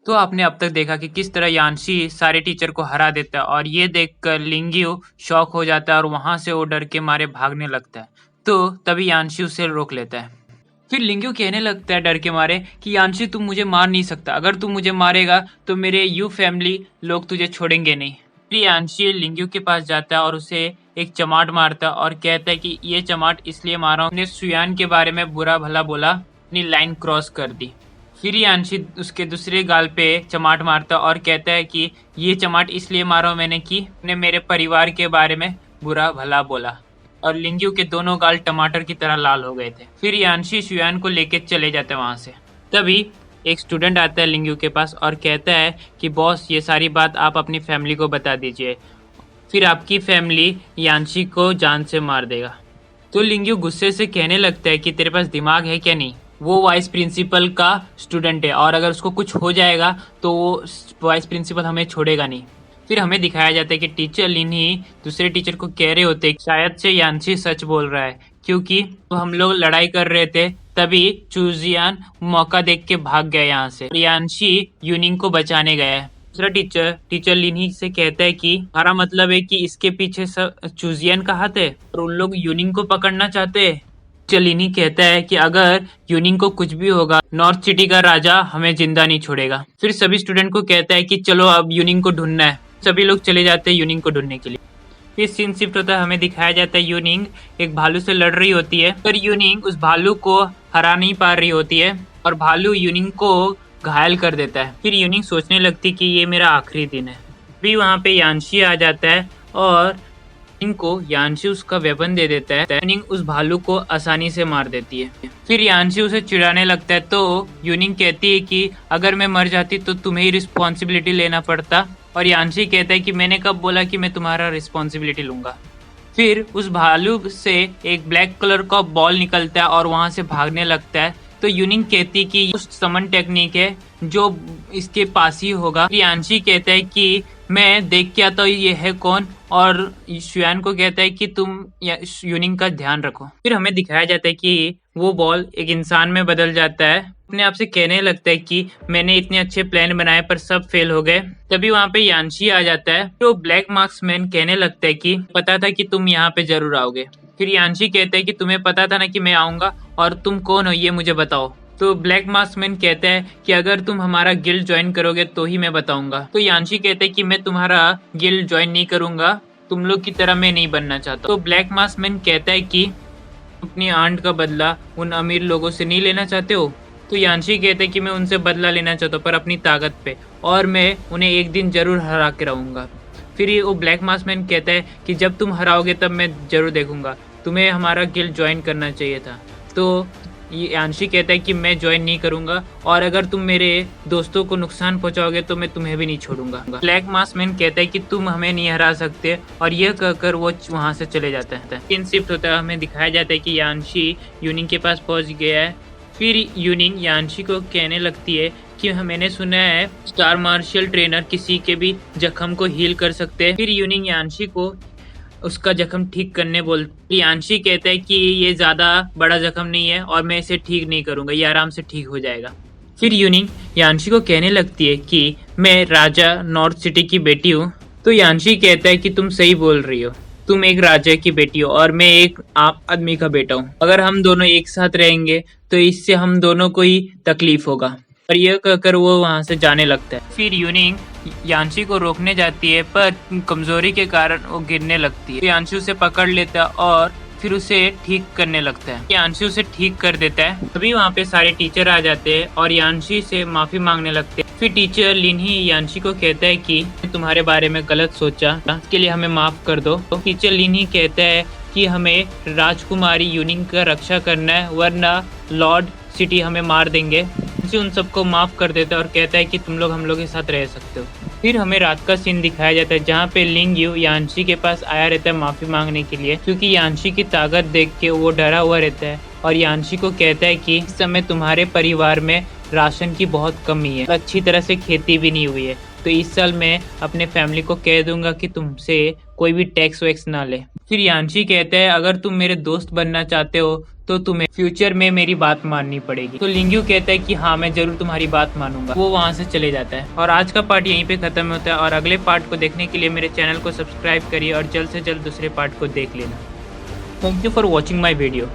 तो आपने अब तक देखा कि किस तरह यान्शी सारे टीचर को हरा देता है और ये देखकर लिंग्यू शॉक हो जाता है और वहां से वो डर के मारे भागने लगता है। तो तभी यान्शी उसे रोक लेता है। फिर लिंग्यू कहने लगता है डर के मारे कि यान्शी तुम मुझे मार नहीं सकता, अगर तू मुझे मारेगा तो मेरे यू फैमिली लोग तुझे छोड़ेंगे नहीं। फिर यान्शी लिंग्यू के पास जाता है और उसे एक चमाट मारता है और कहता है कि ये चमाट इसलिए मारा हूँ, सुयान के बारे में बुरा भला बोला, अपनी लाइन क्रॉस कर दी। फिर यान्शी उसके दूसरे गाल पे चमाट मारता और कहता है कि ये चमाट इसलिए मारा मैंने कि ने मेरे परिवार के बारे में बुरा भला बोला। और लिंग्यू के दोनों गाल टमाटर की तरह लाल हो गए थे। फिर यान्शी शुयान को लेके चले जाते वहां से। तभी एक स्टूडेंट आता है लिंग्यू के पास और कहता है कि बॉस ये सारी बात आप अपनी फैमिली को बता दीजिए, फिर आपकी फैमिली यान्शी को जान से मार देगा। तो लिंग्यू गुस्से से कहने लगता है कि तेरे पास दिमाग है क्या नहीं, वो वाइस प्रिंसिपल का स्टूडेंट है और अगर उसको कुछ हो जाएगा तो वो वाइस प्रिंसिपल हमें छोड़ेगा नहीं। फिर हमें दिखाया जाता है कि टीचर लिन ही दूसरे टीचर को कह रहे होते शायद से यान्शी सच बोल रहा है, क्योंकि तो हम लोग लड़ाई कर रहे थे तभी चूजियान मौका देख के भाग गया यहाँ से। यान्शी यूनिंग को बचाने गया है। दूसरा टीचर लिन ही से कहता है कि हमारा मतलब है कि इसके पीछे सब चूजियान का हाथ है और उन लोग यूनिंग को पकड़ना चाहते हैं। चलिनी कहता है कि अगर यूनिंग को कुछ भी होगा नॉर्थ सिटी का राजा हमें जिंदा नहीं छोड़ेगा। फिर सभी स्टूडेंट को कहता है कि चलो अब यूनिंग को ढूंढना है। सभी लोग चले जाते हैं यूनिंग को ढूंढने के लिए। फिर सीन शिफ्ट होता है, हमें दिखाया जाता है यूनिंग एक भालू से लड़ रही होती है पर यूनिंग उस भालू को हरा नहीं पा रही होती है और भालू यूनिंग को घायल कर देता है। फिर यूनिंग सोचने लगती कि ये मेरा आखिरी दिन है। फिर वहाँ पे यान्शी आ जाता है और को यान्शी उसका वेपन दे देता है। यूनिंग उस भालू को आसानी से मार देती है। फिर यान्शी उसे चिढ़ाने लगता है तो यूनिंग कहती है कि अगर मैं मर जाती तो तुम्हें ही रिस्पॉन्सिबिलिटी लेना पड़ता और यान्शी कहता है कि मैंने कब बोला कि मैं तुम्हारा रिस्पॉन्सिबिलिटी लूंगा। फिर उस भालू से एक ब्लैक कलर का बॉल निकलता है और वहां से भागने लगता है। तो यूनिंग कहती है कि उस समन टेक्निक है जो इसके पास ही होगा। यान्शी कहता है कि मैं देख के आता हूँ ये है कौन और शुयान को कहता है कि तुम यूनिंग का ध्यान रखो। फिर हमें दिखाया जाता है कि वो बॉल एक इंसान में बदल जाता है। अपने आप से कहने लगता है कि मैंने इतने अच्छे प्लान बनाए पर सब फेल हो गए। तभी वहाँ पे यान्शी आ जाता है तो ब्लैक मार्क्समैन कहने लगता है कि पता था कि तुम यहाँ पे जरूर आओगे। फिर यान्शी कहता है कि तुम्हें पता था ना कि मैं आऊंगा और तुम कौन हो ये मुझे बताओ। तो ब्लैक मास्कमैन कहता है कि अगर तुम हमारा गिल्ड ज्वाइन करोगे तो ही मैं बताऊंगा। तो यान्शी कहता है कि मैं तुम्हारा गिल्ड ज्वाइन नहीं करूंगा, तुम लोग की तरह मैं नहीं बनना चाहता। तो ब्लैक मास्कमैन कहता है कि अपनी आंट का बदला उन अमीर लोगों से नहीं लेना चाहते हो। तो यान्शी कहता है कि मैं उनसे बदला लेना चाहता हूँ पर अपनी ताकत पे, और मैं उन्हें एक दिन जरूर हरा के रहूंगा। फिर वो ब्लैक मास्कमैन कहता है कि जब तुम हराओगे तब मैं जरूर देखूंगा, तुम्हें हमारा गिल्ड ज्वाइन करना चाहिए था। तो यान्शी कहता है कि मैं ज्वाइन नहीं करूंगा और अगर तुम मेरे दोस्तों को नुकसान पहुंचाओगे तो मैं तुम्हें भी नहीं छोड़ूंगा। ब्लैक मास्कमैन कहता है कि तुम हमें नहीं हरा सकते और यह कहकर वो वहां से चले जाता है। सीन शिफ्ट होता है, हमें दिखाया जाता है कि यान्शी यूनिंग के पास पहुंच गया है। फिर यूनिंग यान्शी को कहने लगती है कि मैंने सुना है स्टार मार्शल ट्रेनर किसी के भी जख्म को हील कर सकते हैं। फिर यूनिंग यान्शी को उसका जख्म ठीक करने बोलती। यान्शी कहता है कि ये ज्यादा बड़ा जख्म नहीं है और मैं इसे ठीक नहीं करूंगा, ये आराम से ठीक हो जाएगा। फिर यूनिंग यान्शी को कहने लगती है कि मैं राजा नॉर्थ सिटी की बेटी हूँ। तो यान्शी कहता है कि तुम सही बोल रही हो, तुम एक राजा की बेटी हो और मैं एक आम आदमी का बेटा हूँ। अगर हम दोनों एक साथ रहेंगे तो इससे हम दोनों को ही तकलीफ होगा। और यह कहकर वो वहां से जाने लगता है। फिर यूनिंग यान्शी को रोकने जाती है पर कमजोरी के कारण वो गिरने लगती है। यान्शी उसे पकड़ लेता है और फिर उसे ठीक करने लगता है। यान्शी उसे ठीक कर देता है। तभी वहाँ पे सारे टीचर आ जाते हैं और यान्शी से माफी मांगने लगते हैं। फिर टीचर लिन ही यान्शी को कहता है कि तुम्हारे बारे में गलत सोचा, इसके लिए हमें माफ कर दो। तो टीचर लिन ही कहता है कि हमें राजकुमारी यूनिंग का रक्षा करना है वरना लॉर्ड सिटी हमें मार देंगे। उन सबको माफ कर देता है और कहता है कि तुम लोग हम लोग के साथ रह सकते हो। फिर हमें रात का सीन दिखाया जाता है जहाँ पे लिंग्यू यान्शी के पास आया रहता है माफी मांगने के लिए, क्योंकि यान्शी की ताकत देख के वो डरा हुआ रहता है और यान्शी को कहता है कि इस समय तुम्हारे परिवार में राशन की बहुत कमी है, अच्छी तरह से खेती भी नहीं हुई है, तो इस साल मैं अपने फैमिली को कह दूंगा कि तुमसे कोई भी टैक्स वैक्स ना ले। फिर यान्शी कहता है अगर तुम मेरे दोस्त बनना चाहते हो तो तुम्हें फ्यूचर में मेरी बात माननी पड़ेगी। तो लिंग्यू कहता है कि हाँ, मैं जरूर तुम्हारी बात मानूंगा। वो वहाँ से चले जाता है और आज का पार्ट यहीं पे खत्म होता है। और अगले पार्ट को देखने के लिए मेरे चैनल को सब्सक्राइब करिए और जल्द से जल्द दूसरे पार्ट को देख लेना। Thank you for watching my video.